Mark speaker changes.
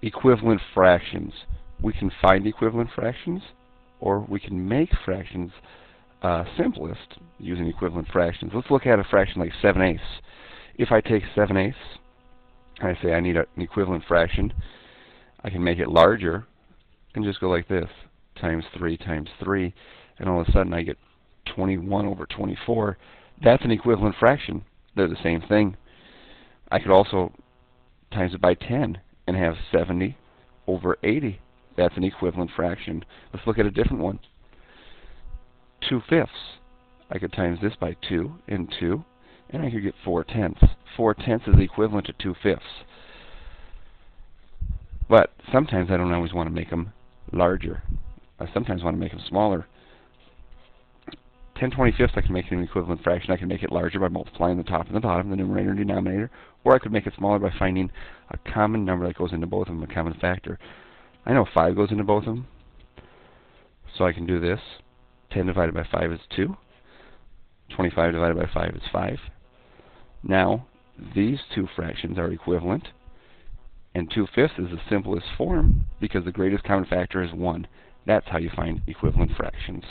Speaker 1: Equivalent fractions. We can find equivalent fractions, or we can make fractions simplest using equivalent fractions. Let's look at a fraction like 7/8. If I take 7/8 and I say I need an equivalent fraction, I can make it larger and just go like this, times 3 times 3, and all of a sudden I get 21 over 24. That's an equivalent fraction. They're the same thing. I could also times it by 10 and have 70 over 80. That's an equivalent fraction. Let's look at a different one. 2/5. I could times this by 2 and 2, and I could get 4/10. 4/10 is equivalent to 2/5. But sometimes I don't always want to make them larger. I sometimes want to make them smaller. 10/25 I can make it an equivalent fraction. I can make it larger by multiplying the top and the bottom, the numerator and denominator, or I could make it smaller by finding a common number that goes into both of them, a common factor. I know 5 goes into both of them, so I can do this. 10 divided by 5 is 2. 25 divided by 5 is 5. Now, these two fractions are equivalent, and 2/5 is the simplest form because the greatest common factor is 1. That's how you find equivalent fractions.